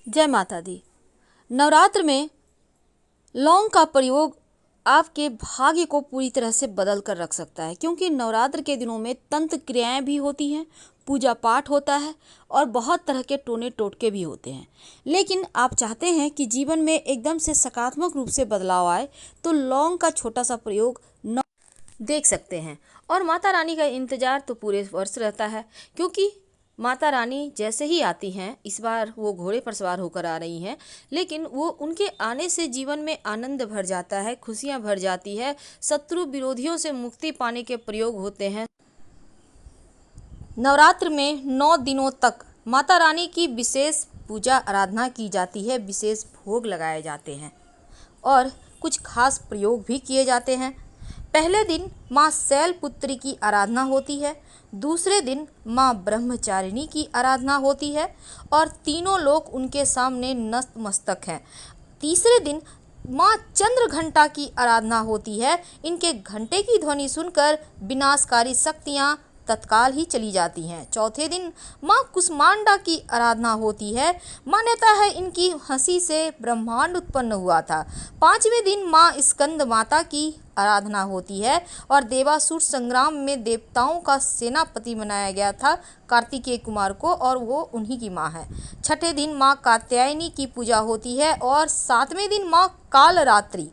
जय माता दी। नवरात्र में लौंग का प्रयोग आपके भाग्य को पूरी तरह से बदल कर रख सकता है, क्योंकि नवरात्र के दिनों में तंत्र क्रियाएं भी होती हैं, पूजा पाठ होता है और बहुत तरह के टोने टोटके भी होते हैं। लेकिन आप चाहते हैं कि जीवन में एकदम से सकारात्मक रूप से बदलाव आए, तो लौंग का छोटा सा प्रयोग देख सकते हैं। और माता रानी का इंतजार तो पूरे वर्ष रहता है, क्योंकि माता रानी जैसे ही आती हैं, इस बार वो घोड़े पर सवार होकर आ रही हैं, लेकिन वो उनके आने से जीवन में आनंद भर जाता है, खुशियां भर जाती है, शत्रु विरोधियों से मुक्ति पाने के प्रयोग होते हैं। नवरात्र में 9 दिनों तक माता रानी की विशेष पूजा आराधना की जाती है, विशेष भोग लगाए जाते हैं और कुछ खास प्रयोग भी किए जाते हैं। पहले दिन माँ शैलपुत्री की आराधना होती है, दूसरे दिन माँ ब्रह्मचारिणी की आराधना होती है और तीनों लोग उनके सामने नतमस्तक हैं। तीसरे दिन माँ चंद्र घंटा की आराधना होती है। इनके घंटे की ध्वनि सुनकर विनाशकारी शक्तियाँ तत्काल ही चली जाती हैं। चौथे दिन माँ कुष्मांडा की आराधना होती है। मान्यता है इनकी हंसी से ब्रह्मांड उत्पन्न हुआ था। पांचवें दिन माँ स्कंद माता की आराधना होती है और देवासुर संग्राम में देवताओं का सेनापति बनाया गया था कार्तिकेय कुमार को, और वो उन्हीं की माँ है। छठे दिन माँ कात्यायनी की पूजा होती है और सातवें दिन माँ कालरात्रि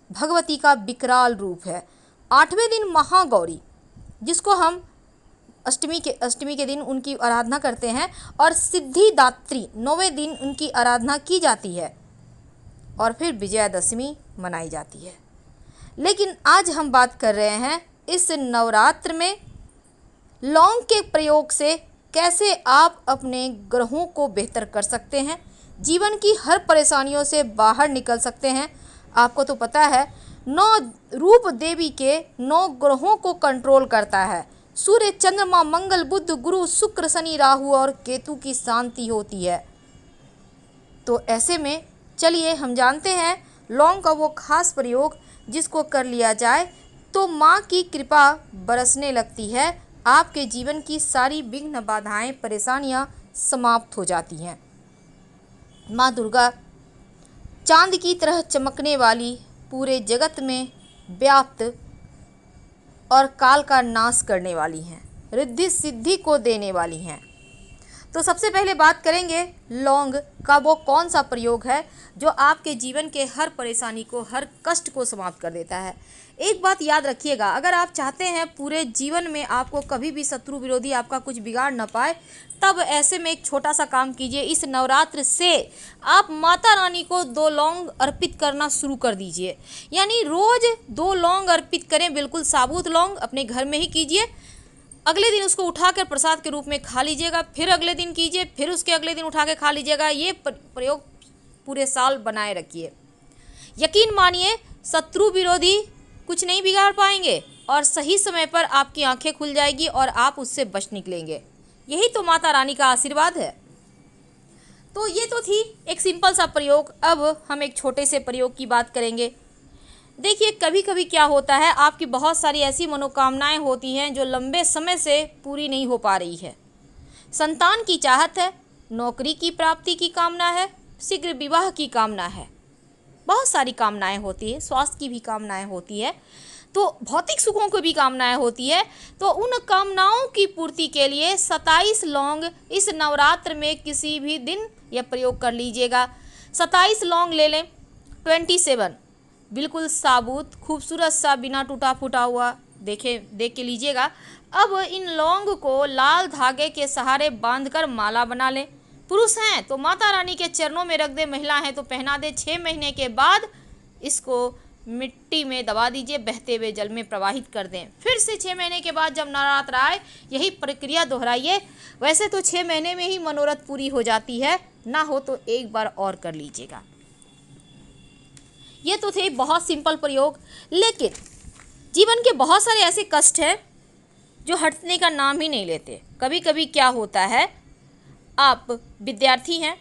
भगवती का विकराल रूप है। आठवें दिन महागौरी, जिसको हम अष्टमी के दिन उनकी आराधना करते हैं, और सिद्धिदात्री 9वें दिन उनकी आराधना की जाती है और फिर विजयादशमी मनाई जाती है। लेकिन आज हम बात कर रहे हैं इस नवरात्र में लौंग के प्रयोग से कैसे आप अपने ग्रहों को बेहतर कर सकते हैं, जीवन की हर परेशानियों से बाहर निकल सकते हैं। आपको तो पता है 9 रूप देवी के 9 ग्रहों को कंट्रोल करता है। सूर्य, चंद्रमा, मंगल, बुध, गुरु, शुक्र, शनि, राहु और केतु की शांति होती है। तो ऐसे में चलिए हम जानते हैं लौंग का वो खास प्रयोग जिसको कर लिया जाए तो माँ की कृपा बरसने लगती है, आपके जीवन की सारी विघ्न बाधाएं परेशानियां समाप्त हो जाती हैं। माँ दुर्गा चांद की तरह चमकने वाली, पूरे जगत में व्याप्त और काल का नाश करने वाली हैं, रिद्धि सिद्धि को देने वाली हैं। तो सबसे पहले बात करेंगे लौंग का वो कौन सा प्रयोग है जो आपके जीवन के हर परेशानी को, हर कष्ट को समाप्त कर देता है। एक बात याद रखिएगा, अगर आप चाहते हैं पूरे जीवन में आपको कभी भी शत्रु विरोधी आपका कुछ बिगाड़ न पाए, तब ऐसे में एक छोटा सा काम कीजिए। इस नवरात्र से आप माता रानी को 2 लौंग अर्पित करना शुरू कर दीजिए, यानी रोज 2 लौंग अर्पित करें, बिल्कुल साबुत लौंग अपने घर में ही कीजिए। अगले दिन उसको उठाकर प्रसाद के रूप में खा लीजिएगा, फिर अगले दिन कीजिए, फिर उसके अगले दिन उठा के खा लीजिएगा। ये प्रयोग पूरे साल बनाए रखिए। यकीन मानिए शत्रु विरोधी कुछ नहीं बिगाड़ पाएंगे और सही समय पर आपकी आंखें खुल जाएगी और आप उससे बच निकलेंगे। यही तो माता रानी का आशीर्वाद है। तो ये तो थी एक सिंपल सा प्रयोग। अब हम एक छोटे से प्रयोग की बात करेंगे। देखिए, कभी कभी क्या होता है, आपकी बहुत सारी ऐसी मनोकामनाएं होती हैं जो लंबे समय से पूरी नहीं हो पा रही है। संतान की चाहत है, नौकरी की प्राप्ति की कामना है, शीघ्र विवाह की कामना है, बहुत सारी कामनाएं होती है, स्वास्थ्य की भी कामनाएं होती है, तो भौतिक सुखों की भी कामनाएं होती है। तो उन कामनाओं की पूर्ति के लिए 27 लौंग इस नवरात्र में किसी भी दिन यह प्रयोग कर लीजिएगा। 27 लौंग ले लें, 27 बिल्कुल साबुत खूबसूरत सा, बिना टूटा फूटा हुआ, देख के लीजिएगा। अब इन लौंग को लाल धागे के सहारे बांधकर माला बना लें। पुरुष हैं तो माता रानी के चरणों में रख दे, महिला हैं तो पहना दे। 6 महीने के बाद इसको मिट्टी में दबा दीजिए, बहते हुए जल में प्रवाहित कर दें। फिर से 6 महीने के बाद जब नवरात्र आए यही प्रक्रिया दोहराइए। वैसे तो 6 महीने में ही मनोरथ पूरी हो जाती है, ना हो तो एक बार और कर लीजिएगा। ये तो थे बहुत सिंपल प्रयोग, लेकिन जीवन के बहुत सारे ऐसे कष्ट हैं जो हटने का नाम ही नहीं लेते। कभी कभी क्या होता है, आप विद्यार्थी हैं,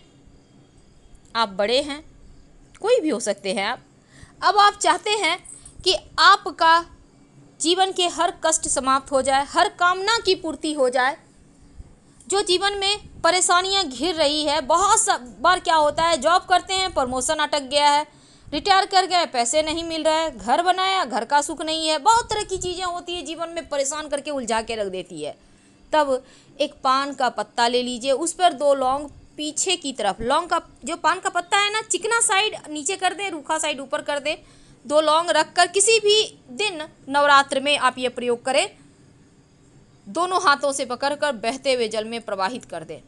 आप बड़े हैं, कोई भी हो सकते हैं आप। अब आप चाहते हैं कि आपका जीवन के हर कष्ट समाप्त हो जाए, हर कामना की पूर्ति हो जाए, जो जीवन में परेशानियां घिर रही है। बहुत बार क्या होता है, जॉब करते हैं, प्रमोशन अटक गया है, रिटायर कर गए, पैसे नहीं मिल रहे हैं, घर बनाया, घर का सुख नहीं है, बहुत तरह की चीज़ें होती है जीवन में, परेशान करके उलझा के रख देती है। तब एक पान का पत्ता ले लीजिए, उस पर 2 लौंग पीछे की तरफ, लौंग का जो पान का पत्ता है ना, चिकना साइड नीचे कर दें, रूखा साइड ऊपर कर दें, 2 लौंग रख कर किसी भी दिन नवरात्र में आप ये प्रयोग करें। दोनों हाथों से पकड़कर बहते हुए जल में प्रवाहित कर दें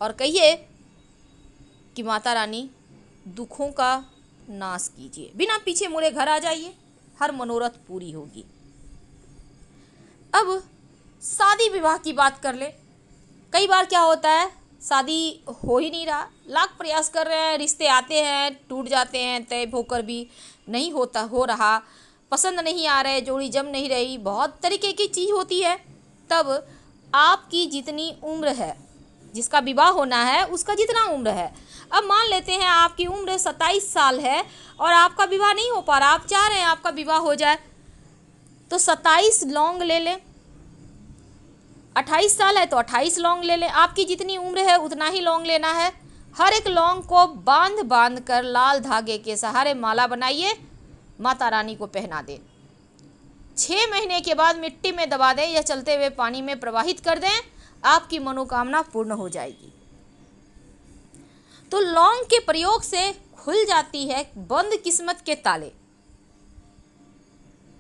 और कहिए कि माता रानी दुखों का नाश कीजिए, बिना पीछे मुड़े घर आ जाइए, हर मनोरथ पूरी होगी। अब शादी विवाह की बात कर ले। कई बार क्या होता है, शादी हो ही नहीं रहा, लाख प्रयास कर रहे हैं, रिश्ते आते हैं, टूट जाते हैं, तय होकर भी नहीं हो रहा, पसंद नहीं आ रहे, जोड़ी जम नहीं रही, बहुत तरीके की चीज़ होती है। तब आपकी जितनी उम्र है, जिसका विवाह होना है उसका जितना उम्र है, अब मान लेते हैं आपकी उम्र 27 साल है और आपका विवाह नहीं हो पा रहा, आप चाह रहे हैं आपका विवाह हो जाए, तो 27 लौंग ले लें। 28 साल है तो 28 लौंग ले लें, आपकी जितनी उम्र है उतना ही लौंग लेना है। हर एक लौंग को बांध बांध कर लाल धागे के सहारे माला बनाइए, माता रानी को पहना दें। 6 महीने के बाद मिट्टी में दबा दें या चलते हुए पानी में प्रवाहित कर दें, आपकी मनोकामना पूर्ण हो जाएगी। तो लौंग के प्रयोग से खुल जाती है बंद किस्मत के ताले,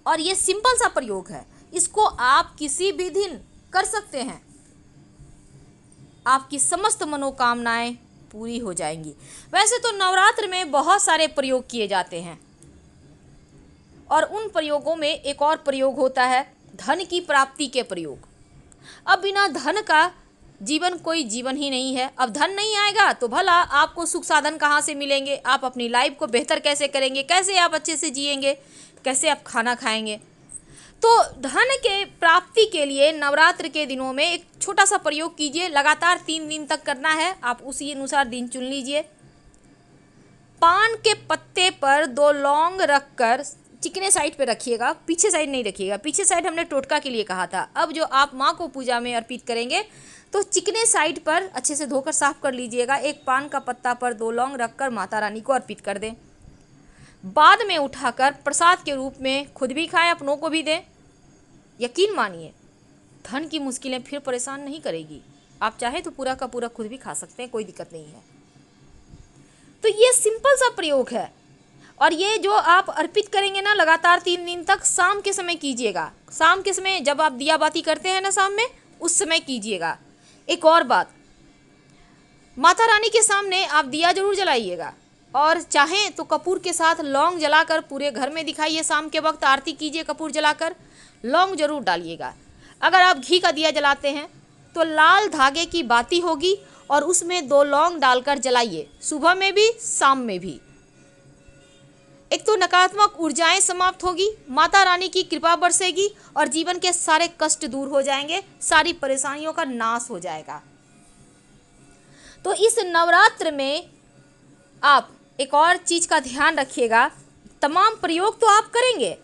और ये सिंपल सा प्रयोग है, इसको आप किसी भी दिन कर सकते हैं, आपकी समस्त मनोकामनाएं पूरी हो जाएंगी। वैसे तो नवरात्र में बहुत सारे प्रयोग किए जाते हैं और उन प्रयोगों में एक और प्रयोग होता है धन की प्राप्ति के प्रयोग। अब बिना धन का जीवन कोई जीवन ही नहीं है। अब धन नहीं आएगा तो भला आपको सुख साधन कहाँ से मिलेंगे, आप अपनी लाइफ को बेहतर कैसे करेंगे, कैसे आप अच्छे से जिएंगे, कैसे आप खाना खाएंगे। तो धन के प्राप्ति के लिए नवरात्र के दिनों में एक छोटा सा प्रयोग कीजिए, लगातार 3 दिन तक करना है, आप उसी अनुसार दिन चुन लीजिए। पान के पत्ते पर 2 लौंग रखकर चिकने साइड पे रखिएगा, पीछे साइड नहीं रखिएगा, पीछे साइड हमने टोटका के लिए कहा था। अब जो आप माँ को पूजा में अर्पित करेंगे तो चिकने साइड पर अच्छे से धोकर साफ कर लीजिएगा। एक पान का पत्ता पर 2 लौंग रखकर माता रानी को अर्पित कर दें। बाद में उठाकर प्रसाद के रूप में खुद भी खाएं, अपनों को भी दें। यकीन मानिए धन की मुश्किलें फिर परेशान नहीं करेगी। आप चाहे तो पूरा का पूरा खुद भी खा सकते हैं, कोई दिक्कत नहीं है। तो ये सिंपल सा प्रयोग है और ये जो आप अर्पित करेंगे ना लगातार 3 दिन तक, शाम के समय कीजिएगा। शाम के समय जब आप दिया बाती करते हैं ना शाम में, उस समय कीजिएगा। एक और बात, माता रानी के सामने आप दिया जरूर जलाइएगा और चाहें तो कपूर के साथ लौंग जलाकर पूरे घर में दिखाइए। शाम के वक्त आरती कीजिए कपूर जलाकर, लौंग जरूर डालिएगा। अगर आप घी का दिया जलाते हैं तो लाल धागे की बाती होगी और उसमें 2 लौंग डालकर जलाइए, सुबह में भी शाम में भी। एक तो नकारात्मक ऊर्जाएं समाप्त होगी, माता रानी की कृपा बरसेगी और जीवन के सारे कष्ट दूर हो जाएंगे, सारी परेशानियों का नाश हो जाएगा। तो इस नवरात्र में आप एक और चीज का ध्यान रखिएगा, तमाम प्रयोग तो आप करेंगे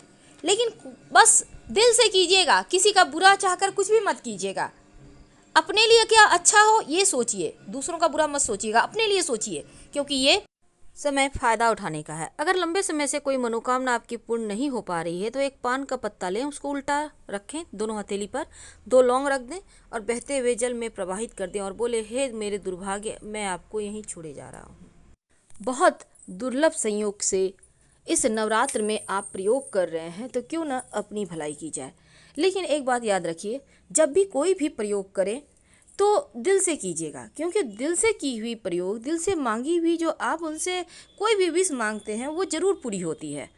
लेकिन बस दिल से कीजिएगा, किसी का बुरा चाहकर कुछ भी मत कीजिएगा। अपने लिए क्या अच्छा हो ये सोचिए, दूसरों का बुरा मत सोचिएगा, अपने लिए सोचिए, क्योंकि ये समय फ़ायदा उठाने का है। अगर लंबे समय से कोई मनोकामना आपकी पूर्ण नहीं हो पा रही है तो एक पान का पत्ता लें, उसको उल्टा रखें, दोनों हथेली पर 2 लौंग रख दें और बहते हुए जल में प्रवाहित कर दें और बोले, हे मेरे दुर्भाग्य, मैं आपको यहीं छोड़े जा रहा हूँ। बहुत दुर्लभ संयोग से इस नवरात्र में आप प्रयोग कर रहे हैं तो क्यों ना अपनी भलाई की जाए। लेकिन एक बात याद रखिए, जब भी कोई भी प्रयोग करें तो दिल से कीजिएगा, क्योंकि दिल से की हुई प्रयोग, दिल से मांगी हुई जो आप उनसे कोई भी विश मांगते हैं वो ज़रूर पूरी होती है।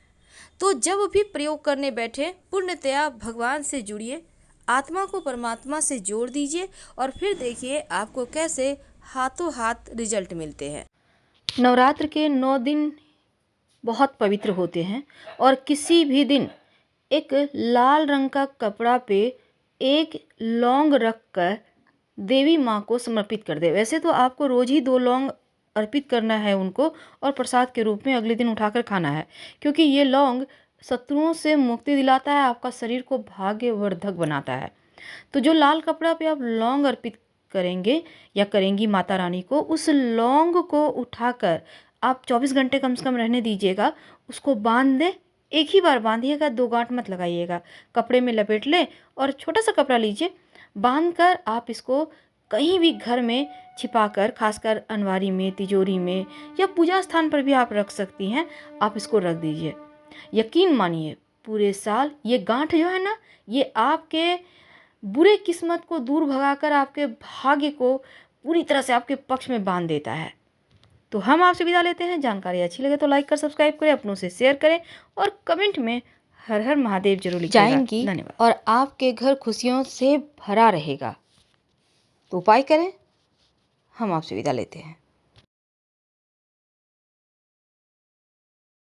तो जब भी प्रयोग करने बैठे पूर्णतया भगवान से जुड़िए, आत्मा को परमात्मा से जोड़ दीजिए और फिर देखिए आपको कैसे हाथों हाथ रिजल्ट मिलते हैं। नवरात्र के 9 दिन बहुत पवित्र होते हैं और किसी भी दिन एक लाल रंग का कपड़ा पे 1 लौंग रख कर देवी माँ को समर्पित कर दे। वैसे तो आपको रोज ही 2 लौंग अर्पित करना है उनको और प्रसाद के रूप में अगले दिन उठाकर खाना है, क्योंकि ये लौंग शत्रुओं से मुक्ति दिलाता है, आपका शरीर को भाग्यवर्धक बनाता है। तो जो लाल कपड़ा पे आप लौंग अर्पित करेंगे या करेंगी माता रानी को, उस लौंग को उठाकर आप 24 घंटे कम से कम रहने दीजिएगा। उसको बांध दें, एक ही बार बांधिएगा, 2 गांठ मत लगाइएगा। कपड़े में लपेट लें और छोटा सा कपड़ा लीजिए, बांध कर आप इसको कहीं भी घर में छिपाकर, खासकर अलमारी में, तिजोरी में या पूजा स्थान पर भी आप रख सकती हैं। आप इसको रख दीजिए। यकीन मानिए पूरे साल ये गांठ जो है ना, ये आपके बुरे किस्मत को दूर भगाकर आपके भाग्य को पूरी तरह से आपके पक्ष में बांध देता है। तो हम आपसे विदा लेते हैं। जानकारी अच्छी लगे तो लाइक कर सब्सक्राइब करें, अपनों से शेयर करें और कमेंट में हर हर महादेव जरूर लिखिएगा। जाएंगी धन्यवाद। और आपके घर खुशियों से भरा रहेगा। तो उपाय करें। हम आपसे विदा लेते हैं।